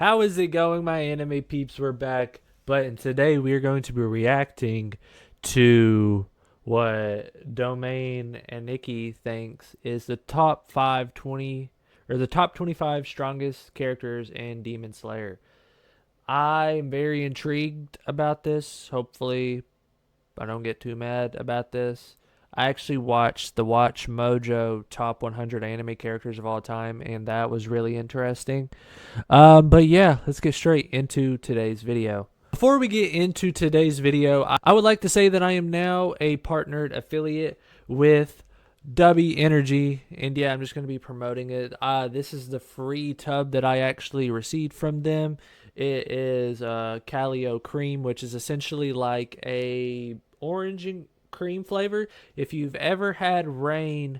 How is it going, my anime peeps? We're back, but today we are going to be reacting to what Domain and Nikki thinks is the top 520 or the top 25 strongest characters in Demon Slayer. I'm very intrigued about this. Hopefully, I don't get too mad about this. I actually watched the Watch Mojo top 100 anime characters of all time, and that was really interesting. But yeah, let's get straight into today's video. Before we get into today's video, I would like to say that I am now a partnered affiliate with W Energy, and yeah, I'm just going to be promoting it. This is the free tub that I actually received from them. It is Calio cream, which is essentially like a orange and cream flavor. If you've ever had Rain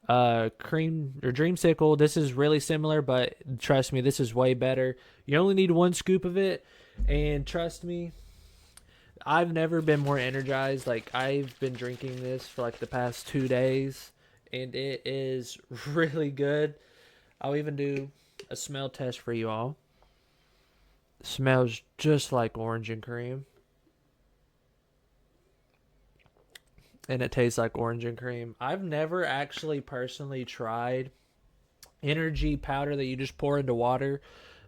cream or Dreamsicle, this is really similar, but trust me, this is way better. You only need one scoop of it, and trust me, I've never been more energized. Like, I've been drinking this for like the past 2 days, and it is really good. I'll even do a smell test for you all. It smells just like orange and cream. And it tastes like orange and cream. I've never actually personally tried energy powder that you just pour into water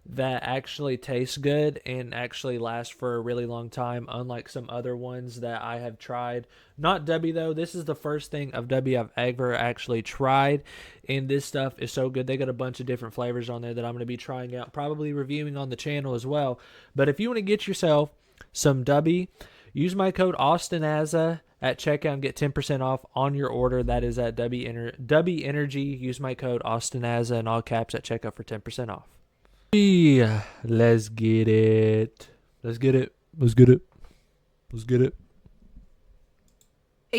that actually tastes good and actually lasts for a really long time, unlike some other ones that I have tried. Not W though. This is the first thing of W I've ever actually tried, and this stuff is so good. They got a bunch of different flavors on there that I'm going to be trying out, probably reviewing on the channel as well. But if you want to get yourself some W, use my code AustinAza at checkout and get 10% off on your order. That is at W Energy. Use my code AustinAza in all caps at checkout for 10% off. Yeah, let's get it. Let's get it. Let's get it. Let's get it.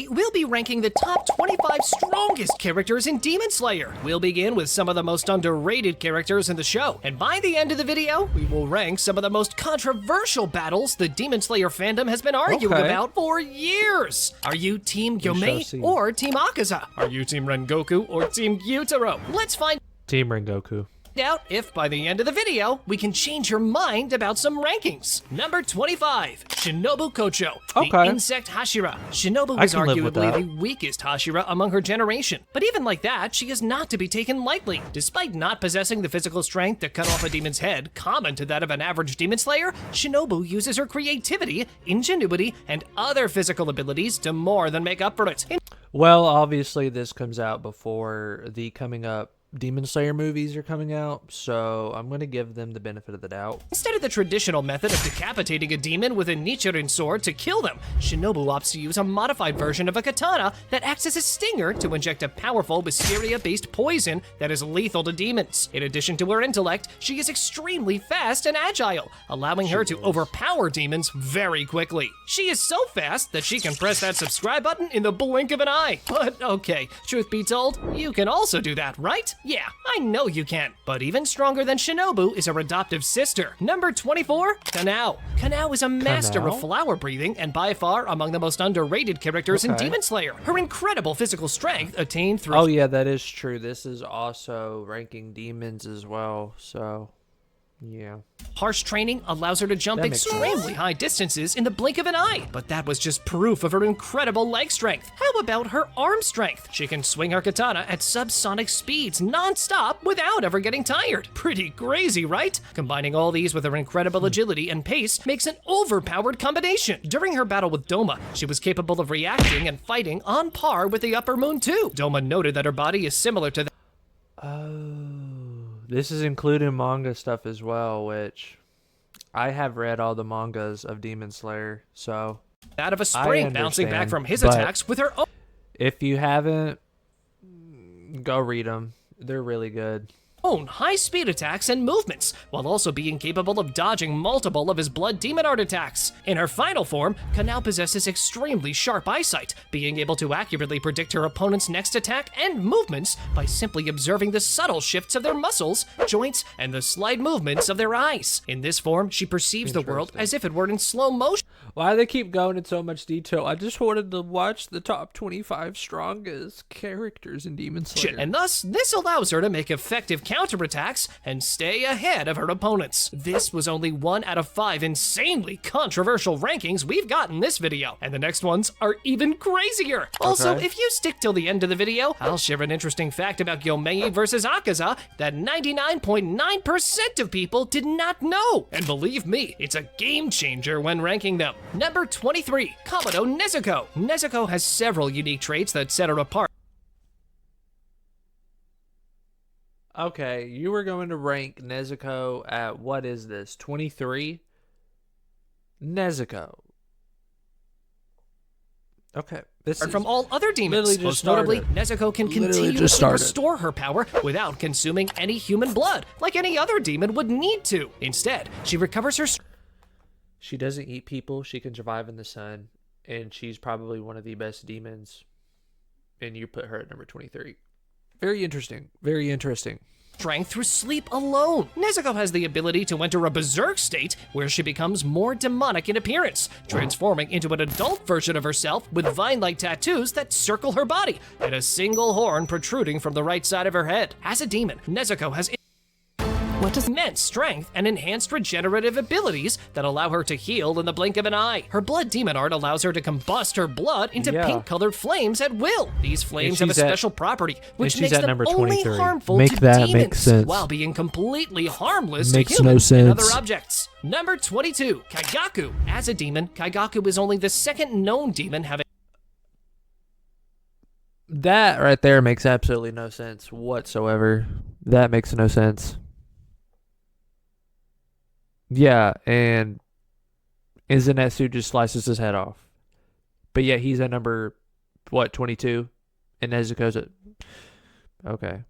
We'll be ranking the top 25 strongest characters in Demon Slayer. We'll begin with some of the most underrated characters in the show, and by the end of the video, we will rank some of the most controversial battles the Demon Slayer fandom has been arguing about for years. Are you Team Gyomei or Team Akaza? Are you Team Rengoku or Team Gyutaro? Let's find Team Rengoku out if by the end of the video we can change your mind about some rankings. Number 25, Shinobu Kocho, the insect Hashira. Shinobu is arguably the weakest Hashira among her generation, but even like that, she is not to be taken lightly. Despite not possessing the physical strength to cut off a demon's head common to that of an average demon slayer, Shinobu uses her creativity, ingenuity, and other physical abilities to more than make up for it. Well, obviously this comes out before the coming up Demon Slayer movies are coming out, so I'm going to give them the benefit of the doubt. Instead of the traditional method of decapitating a demon with a Nichiren sword to kill them, Shinobu opts to use a modified version of a katana that acts as a stinger to inject a powerful wisteria-based poison that is lethal to demons. In addition to her intellect, she is extremely fast and agile, allowing her to overpower demons very quickly. She is so fast that she can press that subscribe button in the blink of an eye. But okay, truth be told, you can also do that, right? Yeah, I know you can. But even stronger than Shinobu is her adoptive sister. Number 24, Kanao. Kanao is a master of flower breathing and by far among the most underrated characters in Demon Slayer. Her incredible physical strength attained through— Oh yeah, that is true. This is also ranking demons as well, so yeah. Harsh training allows her to jump extremely high distances in the blink of an eye, but that was just proof of her incredible leg strength. How about her arm strength? She can swing her katana at subsonic speeds non-stop without ever getting tired. Pretty crazy, right? Combining all these with her incredible agility and pace makes an overpowered combination. During her battle with Doma, she was capable of reacting and fighting on par with the Upper Moon too. Doma noted that her body is similar to This is including manga stuff as well, which I have read all the mangas of Demon Slayer, so that of a spring bouncing back from his attacks with her own. If you haven't, go read them. They're really good. High-speed attacks and movements, while also being capable of dodging multiple of his blood demon art attacks. In her final form, Kanao possesses extremely sharp eyesight, being able to accurately predict her opponent's next attack and movements by simply observing the subtle shifts of their muscles, joints, and the slight movements of their eyes. In this form, she perceives the world as if it were in slow motion. Why they keep going in so much detail? I just wanted to watch the top 25 strongest characters in Demon Slayer. And thus, this allows her to make effective counterattacks and stay ahead of her opponents. This was only 1 out of 5 insanely controversial rankings we've got in this video, and the next ones are even crazier. Also, if you stick till the end of the video, I'll share an interesting fact about Gyomei versus Akaza that 99.9% of people did not know. And believe me, it's a game changer when ranking them. Number 23, Kamado Nezuko. Nezuko has several unique traits that set her apart. Okay, you were going to rank Nezuko at, what is this, 23? Nezuko. Okay. This is from all other demons. Most notably, Nezuko can continuously restore her power without consuming any human blood, like any other demon would need to. Instead, she recovers her... She doesn't eat people. She can survive in the sun. And she's probably one of the best demons. And you put her at number 23. Very interesting. Very interesting. Strength through sleep alone. Nezuko has the ability to enter a berserk state where she becomes more demonic in appearance, transforming into an adult version of herself with vine-like tattoos that circle her body and a single horn protruding from the right side of her head. As a demon, Nezuko has immense strength and enhanced regenerative abilities that allow her to heal in the blink of an eye. Her blood demon art allows her to combust her blood into pink-colored flames at will. These flames have a special property, which makes them only harmful to demons, while being completely harmless to humans and other objects. Number 22, Kaigaku. As a demon, Kaigaku is only the second known demon having... That right there makes absolutely no sense whatsoever. That makes no sense. Yeah, and Zenitsu just slices his head off. But yet he's at number, what, 22? And Nezuko's at... Okay.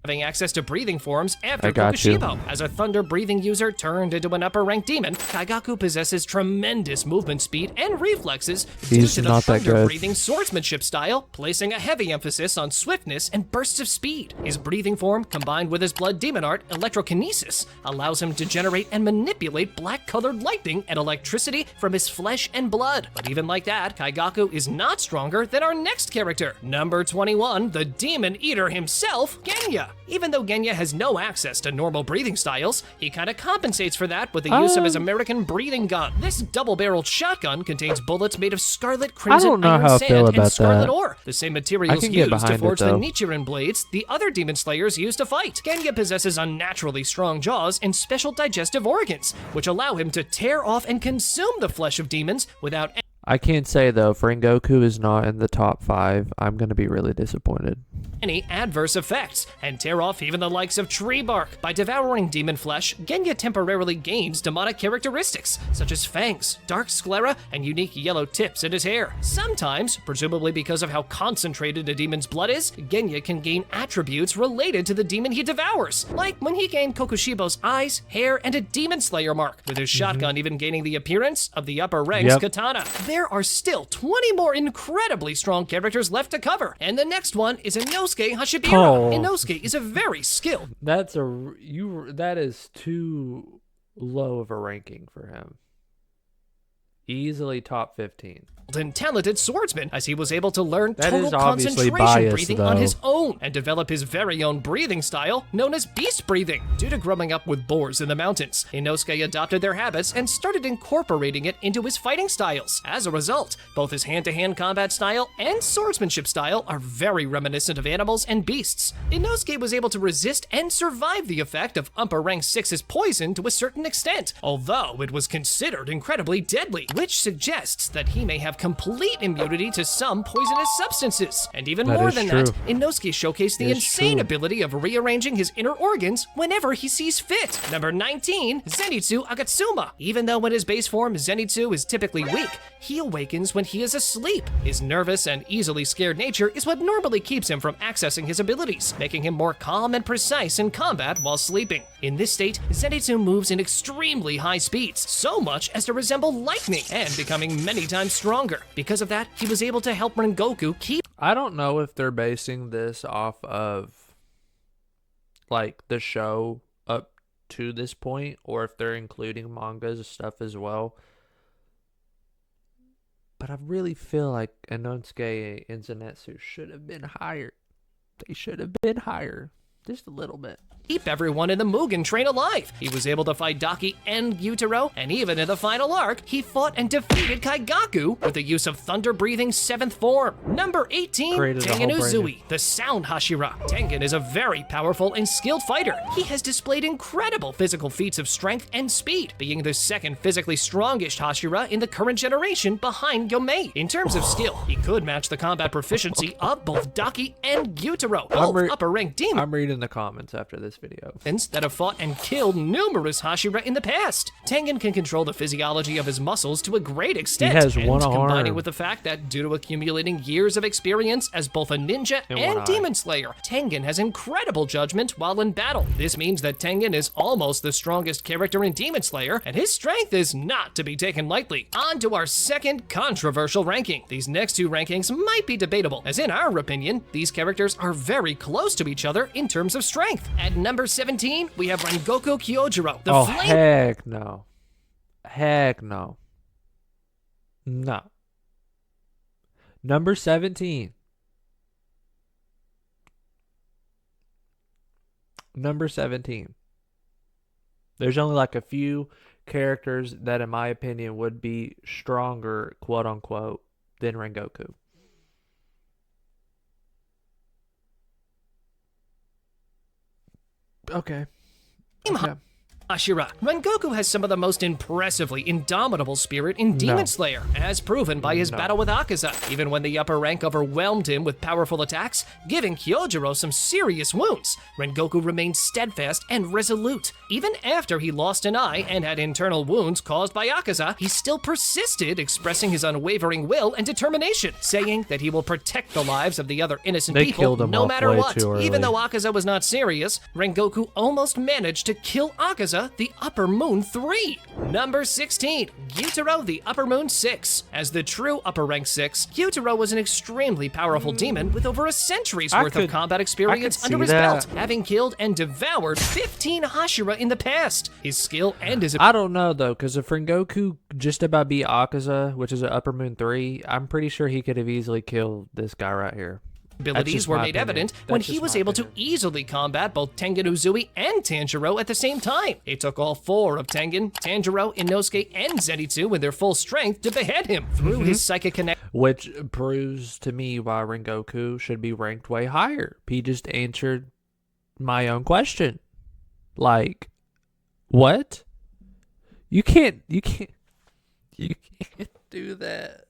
Having access to breathing forms after Kokushibo. As a thunder-breathing user turned into an upper-ranked demon, Kaigaku possesses tremendous movement speed and reflexes due to the thunder-breathing swordsmanship style, placing a heavy emphasis on swiftness and bursts of speed. His breathing form, combined with his blood demon art, electrokinesis, allows him to generate and manipulate black-colored lightning and electricity from his flesh and blood. But even like that, Kaigaku is not stronger than our next character. Number 21, the Demon Eater himself, Genya. Even though Genya has no access to normal breathing styles, he kinda compensates for that with the use of his American breathing gun. This double-barreled shotgun contains bullets made of scarlet, crimson, iron sand, and scarlet ore, the same materials used to forge the Nichiren blades the other demon slayers use to fight. Genya possesses unnaturally strong jaws and special digestive organs, which allow him to tear off and consume the flesh of demons without... I can't say, though, if Rengoku is not in the top 5, I'm going to be really disappointed. Any adverse effects, and tear off even the likes of tree bark. By devouring demon flesh, Genya temporarily gains demonic characteristics, such as fangs, dark sclera, and unique yellow tips in his hair. Sometimes, presumably because of how concentrated a demon's blood is, Genya can gain attributes related to the demon he devours, like when he gained Kokushibo's eyes, hair, and a demon slayer mark, with his shotgun even gaining the appearance of the upper ranks katana. There are still 20 more incredibly strong characters left to cover, and the next one is Inosuke Hashibira. Inosuke is a very skilled... That is too low of a ranking for him. Easily top 15. And talented swordsman, as he was able to learn that total concentration breathing on his own and develop his very own breathing style known as beast breathing. Due to growing up with boars in the mountains, Inosuke adopted their habits and started incorporating it into his fighting styles. As a result, both his hand-to-hand combat style and swordsmanship style are very reminiscent of animals and beasts. Inosuke was able to resist and survive the effect of upper rank 6's poison to a certain extent, although it was considered incredibly deadly, which suggests that he may have complete immunity to some poisonous substances. And even more than that, Inosuke showcased the insane ability of rearranging his inner organs whenever he sees fit. Number 19, Zenitsu Agatsuma. Even though in his base form, Zenitsu is typically weak, he awakens when he is asleep. His nervous and easily scared nature is what normally keeps him from accessing his abilities, making him more calm and precise in combat while sleeping. In this state, Zenitsu moves in extremely high speeds, so much as to resemble lightning, and becoming many times stronger. Because of that, he was able to help Rengoku keep... I don't know if they're basing this off of, like, the show up to this point, or if they're including mangas and stuff as well. But I really feel like Inosuke and Zenitsu should have been higher. They should have been higher. Just a little bit. Keep everyone in the Mugen train alive. He was able to fight Daki and Gyutaro, and even in the final arc, he fought and defeated Kaigaku with the use of thunder-breathing 7th form. Number 18, Created a Tengen whole brand Uzui, the Sound Hashira. Tengen is a very powerful and skilled fighter. He has displayed incredible physical feats of strength and speed, being the second physically strongest Hashira in the current generation behind Yomei. In terms of skill, he could match the combat proficiency of both Daki and Gyutaro, both upper-ranked demons. I'm reading the comments after this video. That have fought and killed numerous Hashira in the past. Tengen can control the physiology of his muscles to a great extent. He has and one combining arm. with the fact that due to accumulating years of experience as both a ninja And one and eye. demon slayer, Tengen has incredible judgment while in battle. This means that Tengen is almost the strongest character in Demon Slayer, and his strength is not to be taken lightly. On to our second controversial ranking. These next two rankings might be debatable, as in our opinion, these characters are very close to each other in terms of strength. At number 17, we have Rengoku Kyojuro, the Oh, flame. heck no. Heck no. No. Number 17. Number 17. There's only like a few characters that, in my opinion, would be stronger, quote unquote, than Rengoku. Okay. Okay. Hashira. Rengoku has some of the most impressively indomitable spirit in Demon No. Slayer, as proven by his No. battle with Akaza, even when the upper rank overwhelmed him with powerful attacks, giving Kyojuro some serious wounds. Rengoku remained steadfast and resolute. Even after he lost an eye and had internal wounds caused by Akaza, he still persisted, expressing his unwavering will and determination, saying that he will protect the lives of the other innocent They people killed him no off matter way what. too early. Even though Akaza was not serious, Rengoku almost managed to kill Akaza, the Upper Moon 3. Number 16, Gyutaro, the Upper Moon 6. As the true upper rank 6, Gyutaro was an extremely powerful demon with over a century's worth of combat experience under his belt, having killed and devoured 15 Hashira in the past. His skill and his I don't know though, because if Rengoku just about beat Akaza, which is an Upper Moon 3, I'm pretty sure he could have easily killed this guy right here. abilities just were my made opinion. evident when That's he just was my able to opinion. easily combat both Tengen Uzui and Tanjiro at the same time. It took all four of Tengen, Tanjiro, Inosuke, and Zenitsu in their full strength to behead him through his psychic connection. Which proves to me why Rengoku should be ranked way higher. He just answered my own question. Like, what? You can't do that.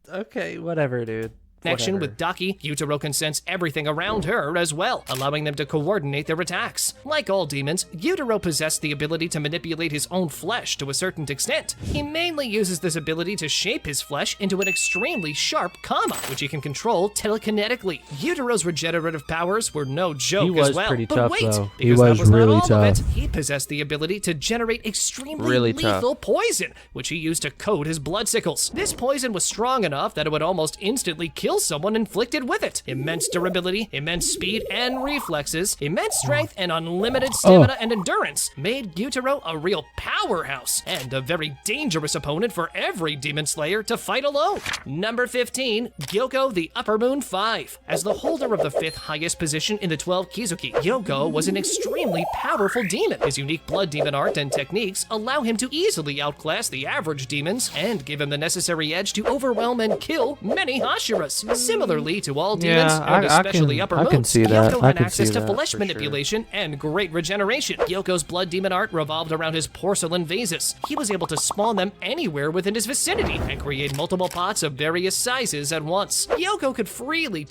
Okay, whatever, dude. Connection Whatever. with Daki, Gyutaro can sense everything around her as well, allowing them to coordinate their attacks. Like all demons, Gyutaro possessed the ability to manipulate his own flesh to a certain extent. He mainly uses this ability to shape his flesh into an extremely sharp kama, which he can control telekinetically. Gyutaro's regenerative powers were no joke He was as well. pretty but tough, wait, though. He because that was was really not all of tough. it. He possessed the ability to generate extremely Really tough. lethal poison, which he used to coat his blood sickles. This poison was strong enough that it would almost instantly kill someone inflicted with it. Immense durability, immense speed and reflexes, immense strength, and unlimited stamina and endurance made Gyutaro a real powerhouse and a very dangerous opponent for every demon slayer to fight alone. Number 15, Gyoko, the Upper Moon 5. As the holder of the 5th highest position in the 12 Kizuki, Gyoko was an extremely powerful demon. His unique blood demon art and techniques allow him to easily outclass the average demons and give him the necessary edge to overwhelm and kill many Hashiras. Similarly to all demons, Yeah, and especially I upper can moons, see that. Gyoko I had can access see to that flesh for manipulation and great regeneration. Gyoko's blood demon art revolved around his porcelain vases. He was able to spawn them anywhere within his vicinity and create multiple pots of various sizes at once. Gyoko could freely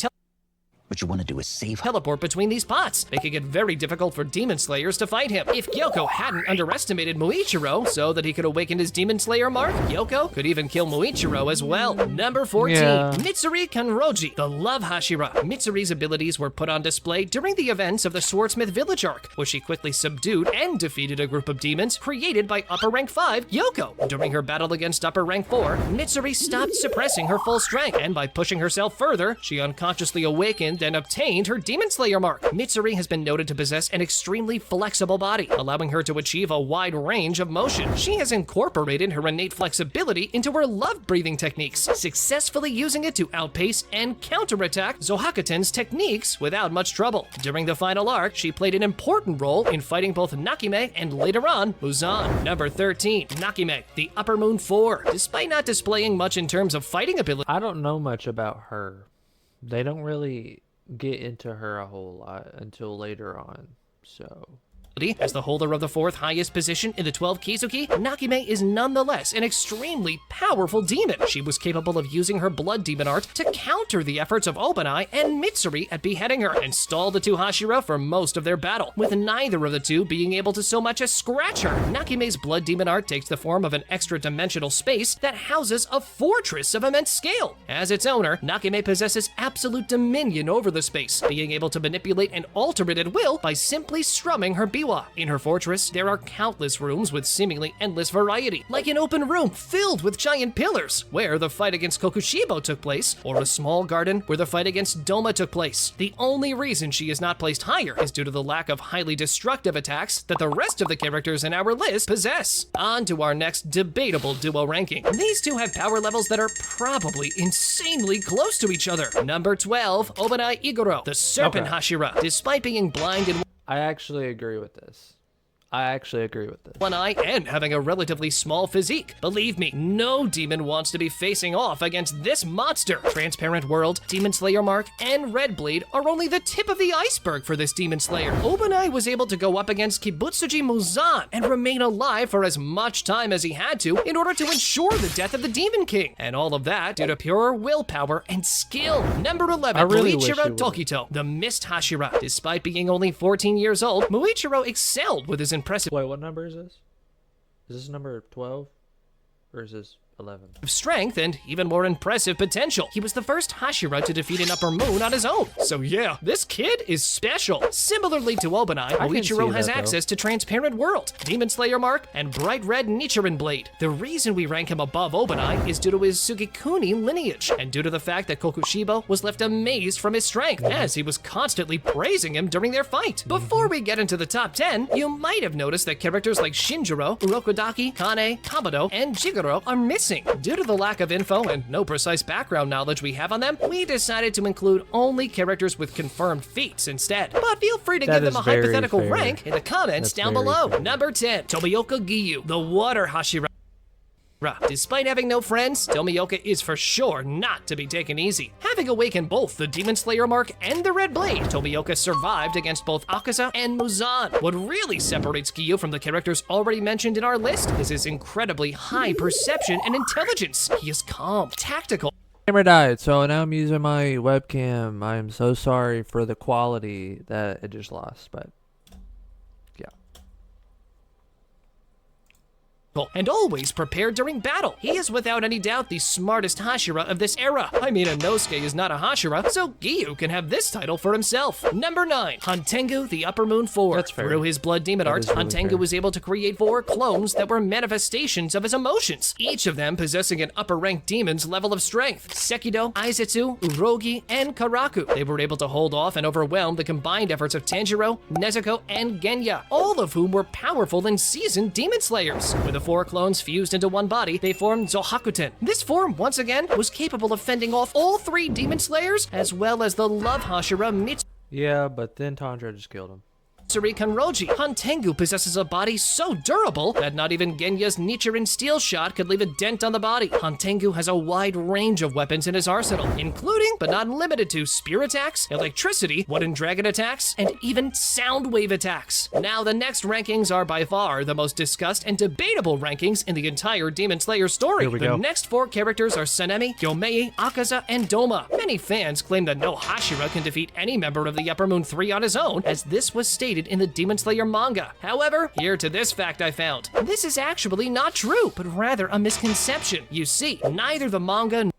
What you want to do is save her. teleport between these pots, making it very difficult for demon slayers to fight him. If Gyoko hadn't underestimated Muichiro so that he could awaken his demon slayer mark, Gyoko could even kill Muichiro as well. Number 14, Yeah. Mitsuri Kanroji, the Love Hashira. Mitsuri's abilities were put on display during the events of the Swordsmith Village arc, where she quickly subdued and defeated a group of demons created by upper rank 5 Gyoko. During her battle against upper rank 4, Mitsuri stopped suppressing her full strength, and by pushing herself further, she unconsciously awakened and then obtained her Demon Slayer mark. Mitsuri has been noted to possess an extremely flexible body, allowing her to achieve a wide range of motion. She has incorporated her innate flexibility into her love-breathing techniques, successfully using it to outpace and counterattack Zohakuten's techniques without much trouble. During the final arc, she played an important role in fighting both Nakime and later on, Muzan. Number 13, Nakime, the Upper Moon 4. Despite not displaying much in terms of fighting ability, I don't know much about her. They don't really get into her a whole lot until later on, so... As the holder of the 4th highest position in the 12 Kizuki, Nakime is nonetheless an extremely powerful demon. She was capable of using her blood demon art to counter the efforts of Obanai and Mitsuri at beheading her and stall the two Hashira for most of their battle, with neither of the two being able to so much as scratch her. Nakime's blood demon art takes the form of an extra-dimensional space that houses a fortress of immense scale. As its owner, Nakime possesses absolute dominion over the space, being able to manipulate and alter it at will by simply strumming her biwa. In her fortress, there are countless rooms with seemingly endless variety, like an open room filled with giant pillars, where the fight against Kokushibo took place, or a small garden where the fight against Doma took place. The only reason she is not placed higher is due to the lack of highly destructive attacks that the rest of the characters in our list possess. On to our next debatable duo ranking. These two have power levels that are probably insanely close to each other. Number 12, Obanai Igoro, the Serpent Hashira. Despite being blind in I actually agree with this. one eye and having a relatively small physique. Believe me, no demon wants to be facing off against this monster. Transparent World, Demon Slayer Mark, and Red Blade are only the tip of the iceberg for this Demon Slayer. Obanai was able to go up against Kibutsuji Muzan and remain alive for as much time as he had to in order to ensure the death of the Demon King. And all of that due to pure willpower and skill. Number 11, really wish Muichiro you would. Tokito, the Mist Hashira. Despite being only 14 years old, Muichiro excelled with his impressive Wait, what number is this? Is this number 12? Or is this 11? strength and even more impressive potential. He was the first Hashira to defeat an Upper Moon on his own. So yeah, this kid is special. Similarly to Obanai, I can see Muichiro has that, though. access to Transparent World, Demon Slayer Mark, and Bright Red Nichiren Blade. The reason we rank him above Obanai is due to his Sugikuni lineage, and due to the fact that Kokushibo was left amazed from his strength, as he was constantly praising him during their fight. Before we get into the top 10, you might have noticed that characters like Shinjiro, Urokodaki, Kane, Kamado, and Jigoro are missing. Due to the lack of info and no precise background knowledge we have on them, we decided to include only characters with confirmed feats instead. But feel free to That give them is a very hypothetical fair. rank in the comments That's down very below. fair. Number 10, Tomioka Giyu, the Water Hashira. Despite having no friends, Tomioka is for sure not to be taken easy. Having awakened both the Demon Slayer Mark and the Red Blade, Tomioka survived against both Akaza and Muzan. What really separates Giyu from the characters already mentioned in our list is his incredibly high perception and intelligence. He is calm, tactical, Camera died, so now I'm using my webcam. I'm so sorry for the quality that it just lost, but yeah. and always prepared during battle. He is without any doubt the smartest Hashira of this era. I mean, Inosuke is not a Hashira, so Giyu can have this title for himself. Number 9, Hantengu, the Upper Moon 4. That's fair. Through his blood demon That art, is really Hantengu fair. was able to create 4 clones that were manifestations of his emotions, each of them possessing an upper-ranked demon's level of strength. Sekido, Aizetsu, Urogi, and Karaku. They were able to hold off and overwhelm the combined efforts of Tanjiro, Nezuko, and Genya, all of whom were powerful and seasoned demon slayers. With the 4 clones fused into one body, they formed Zohakuten. This form, once again, was capable of fending off all 3 demon slayers, as well as the love Hashira Mitsuri Yeah, but then Tanjiro just killed him. Kanroji. Hantengu possesses a body so durable that not even Genya's Nichiren steel shot could leave a dent on the body. Hantengu has a wide range of weapons in his arsenal, including, but not limited to, spear attacks, electricity, wooden dragon attacks, and even sound wave attacks. Now, the next rankings are by far the most discussed and debatable rankings in the entire Demon Slayer story. Here we The go. next 4 characters are Sanemi, Yomei, Akaza, and Doma. Many fans claim that no Hashira can defeat any member of the Upper Moon 3 on his own, as this was stated in the Demon Slayer manga. However, here to this fact I found. This is actually not true, but rather a misconception. You see, neither the manga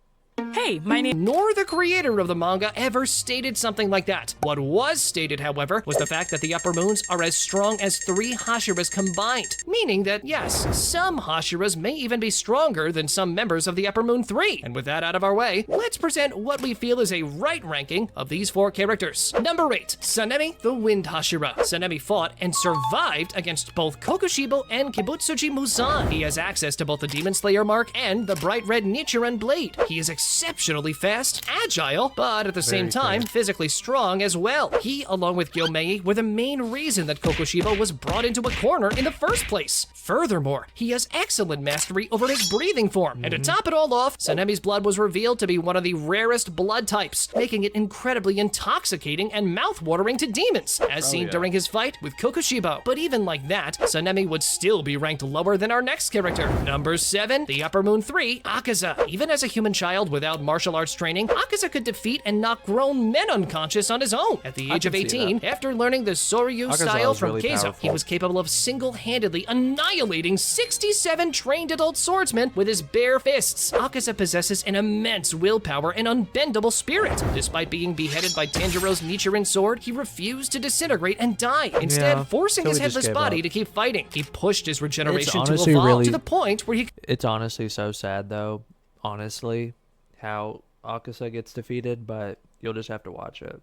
Hey, my name. Nor the creator of the manga ever stated something like that. What was stated, however, was the fact that the upper moons are as strong as 3 Hashiras combined, meaning that, yes, some Hashiras may even be stronger than some members of the Upper Moon 3. And with that out of our way, let's present what we feel is a right ranking of these 4 characters. Number 8, Sanemi the Wind Hashira. Sanemi fought and survived against both Kokushibo and Kibutsuji Muzan. He has access to both the Demon Slayer mark and the bright red Nichiren blade. He is exceptionally fast, agile, but at the same time, physically strong as well. He, along with Gyomei, were the main reason that Kokushibo was brought into a corner in the first place. Furthermore, he has excellent mastery over his breathing form. And to top it all off, Sanemi's blood was revealed to be one of the rarest blood types, making it incredibly intoxicating and mouth-watering to demons, as seen during his fight with Kokushibo. But even like that, Sanemi would still be ranked lower than our next character. Number 7, the Upper Moon 3, Akaza. Even as a human child without martial arts training, Akaza could defeat and knock grown men unconscious on his own. At the age of 18, after learning the Soryu style from really Keizo, he was capable of single-handedly annihilating 67 trained adult swordsmen with his bare fists. Akaza possesses an immense willpower and unbendable spirit. Despite being beheaded by Tanjiro's Nichiren sword, he refused to disintegrate and die, instead forcing his headless body to keep fighting. He pushed his regeneration to evolve to the point where he... It's honestly so sad, though, honestly, how Akaza gets defeated, but you'll just have to watch it.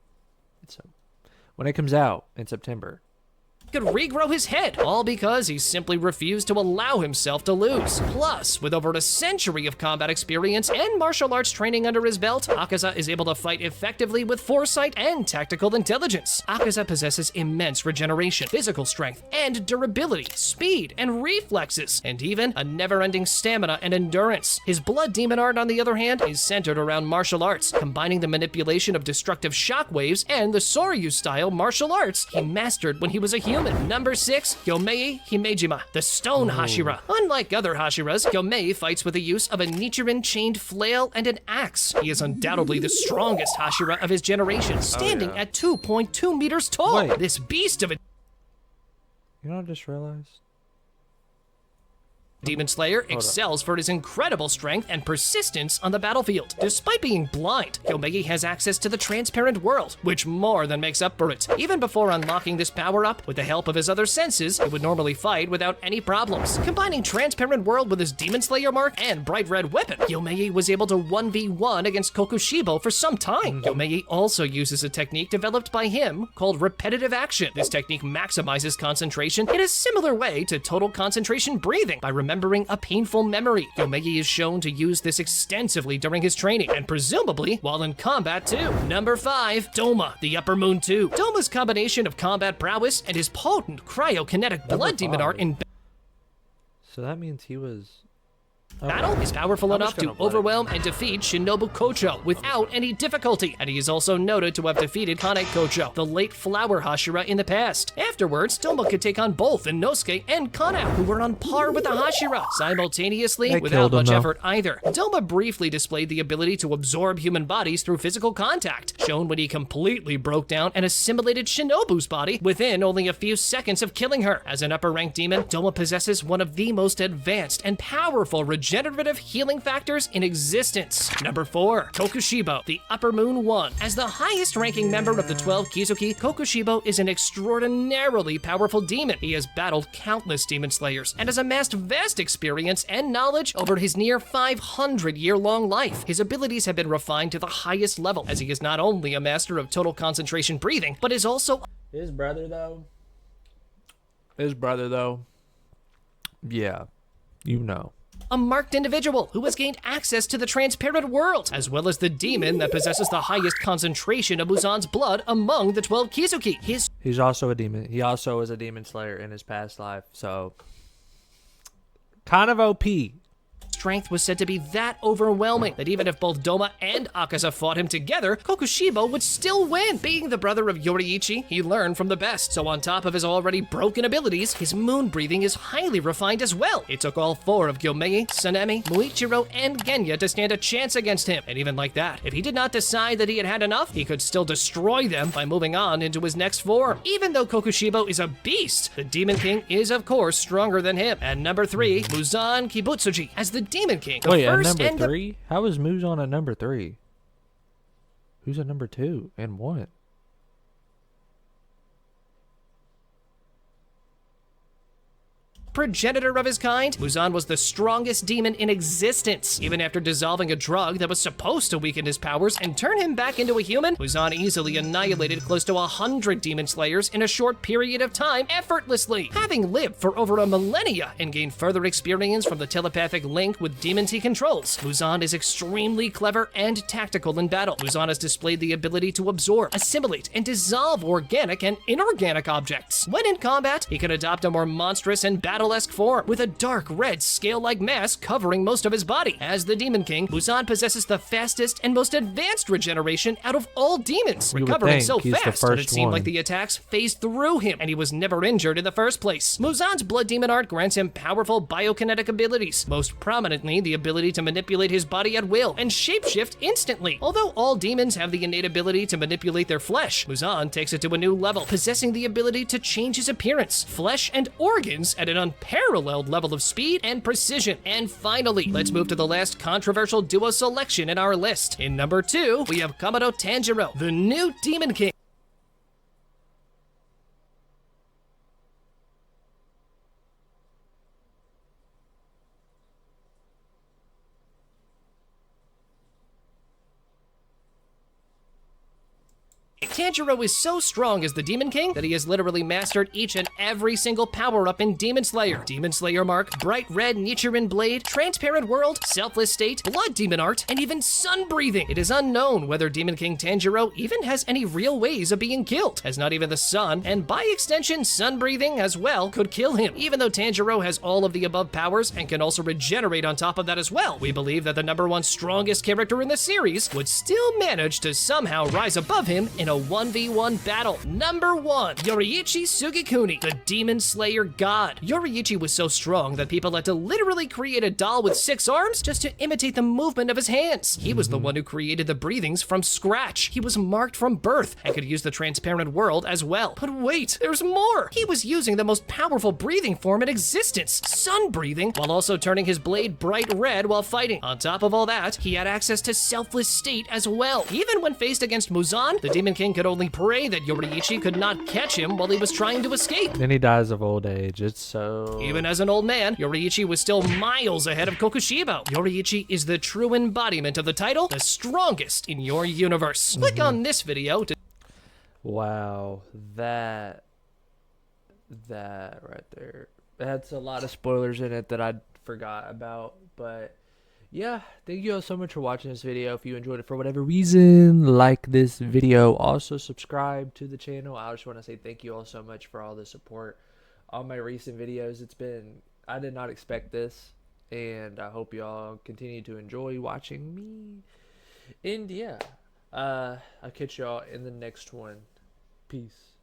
When it comes out in September. could regrow his head, all because he simply refused to allow himself to lose. Plus, with over a century of combat experience and martial arts training under his belt, Akaza is able to fight effectively with foresight and tactical intelligence. Akaza possesses immense regeneration, physical strength, and durability, speed, and reflexes, and even a never-ending stamina and endurance. His blood demon art, on the other hand, is centered around martial arts, combining the manipulation of destructive shockwaves and the Soryu-style martial arts he mastered when he was a human. Number 6, Gyomei Himejima, the Stone Hashira. Unlike other Hashiras, Gyomei fights with the use of a Nichiren chained flail and an axe. He is undoubtedly the strongest Hashira of his generation, standing at 2.2 meters tall. Wait. This beast of a You know what I just realized? Demon Slayer excels for his incredible strength and persistence on the battlefield. Despite being blind, Gyomei has access to the transparent world, which more than makes up for it. Even before unlocking this power-up, with the help of his other senses, he would normally fight without any problems. Combining transparent world with his Demon Slayer mark and bright red weapon, Gyomei was able to 1v1 against Kokushibo for some time. Gyomei also uses a technique developed by him called repetitive action. This technique maximizes concentration in a similar way to total concentration breathing by remembering a painful memory. Gyomei is shown to use this extensively during his training, and presumably while in combat too. Number 5, Doma, the Upper Moon 2. Doma's combination of combat prowess and his potent cryokinetic blood demon art in So that means he was... battle is powerful I'm enough just to gonna play. overwhelm and defeat Shinobu Kocho without any difficulty, and he is also noted to have defeated Kane Kocho, the late Flower Hashira, in the past. Afterwards, Doma could take on both Inosuke and Kana, who were on par with the Hashira, simultaneously They without killed him, much though. effort either. Doma briefly displayed the ability to absorb human bodies through physical contact, shown when he completely broke down and assimilated Shinobu's body within only a few seconds of killing her. As an upper-ranked demon, Doma possesses one of the most advanced and powerful regenerative healing factors in existence. Number 4, Kokushibo, the Upper Moon 1. As the highest-ranking member of the 12 Kizuki, Kokushibo is an extraordinarily powerful demon. He has battled countless demon slayers and has amassed vast experience and knowledge over his near 500-year-long life. His abilities have been refined to the highest level, as he is not only a master of total concentration breathing, but is also His brother, though. Yeah. You know. a marked individual who has gained access to the transparent world, as well as the demon that possesses the highest concentration of Muzan's blood among the 12 Kizuki. His He's also a demon. He also was a demon slayer in his past life, so... kind of OP. strength was said to be that overwhelming that even if both Doma and Akaza fought him together, Kokushibo would still win. Being the brother of Yoriichi, he learned from the best, so on top of his already broken abilities, his moon breathing is highly refined as well. It took all 4 of Gyomei, Sanemi, Muichiro, and Genya to stand a chance against him, and even like that, if he did not decide that he had had enough, he could still destroy them by moving on into his next form. Even though Kokushibo is a beast, the Demon King is of course stronger than him. And number 3, Muzan Kibutsuji. As the Demon King, the Wait, at first number and the 3? How is Muzan at number 3? Who's at number 2 and 1? progenitor of his kind, Muzan was the strongest demon in existence. Even after dissolving a drug that was supposed to weaken his powers and turn him back into a human, Muzan easily annihilated close to 100 demon slayers in a short period of time effortlessly. Having lived for over a millennia and gained further experience from the telepathic link with demons he controls, Muzan is extremely clever and tactical in battle. Muzan has displayed the ability to absorb, assimilate, and dissolve organic and inorganic objects. When in combat, he can adopt a more monstrous and battle-esque form, with a dark red scale-like mass covering most of his body. As the Demon King, Muzan possesses the fastest and most advanced regeneration out of all demons, You would recovering think so he's the fast that it first seemed one. like the attacks phased through him, and he was never injured in the first place. Muzan's Blood Demon art grants him powerful biokinetic abilities, most prominently the ability to manipulate his body at will and shapeshift instantly. Although all demons have the innate ability to manipulate their flesh, Muzan takes it to a new level, possessing the ability to change his appearance, flesh, and organs at an unparalleled level of speed and precision. And finally, let's move to the last controversial duo selection in our list. In number 2, we have Kamado Tanjiro, the new Demon King. Tanjiro is so strong as the Demon King that he has literally mastered each and every single power-up in Demon Slayer. Demon Slayer Mark, Bright Red Nichiren Blade, Transparent World, Selfless State, Blood Demon Art, and even Sun Breathing. It is unknown whether Demon King Tanjiro even has any real ways of being killed, as not even the sun, and by extension Sun Breathing as well, could kill him. Even though Tanjiro has all of the above powers and can also regenerate on top of that as well, we believe that the number 1 strongest character in the series would still manage to somehow rise above him in a 1v1 battle. Number 1, Yoriichi Sugikuni, the Demon Slayer God. Yoriichi was so strong that people had to literally create a doll with 6 arms just to imitate the movement of his hands. He was the one who created the breathings from scratch. He was marked from birth and could use the transparent world as well. But wait, there's more. He was using the most powerful breathing form in existence, sun breathing, while also turning his blade bright red while fighting. On top of all that, he had access to selfless state as well. Even when faced against Muzan, the Demon King could only pray that Yoriichi could not catch him while he was trying to escape. Then he dies of old age. It's so... Even as an old man, Yoriichi was still miles ahead of Kokushibo. Yoriichi is the true embodiment of the title, the strongest in your universe. Click on this video to... Wow, that right there. It had a lot of spoilers in it that I forgot about, but yeah, thank you all so much for watching this video. If you enjoyed it for whatever reason, like this video. Also subscribe to the channel. I just want to say thank you all so much for all the support on my recent videos. I did not expect this, and I hope y'all continue to enjoy watching me. And yeah, I'll catch y'all in the next one. Peace.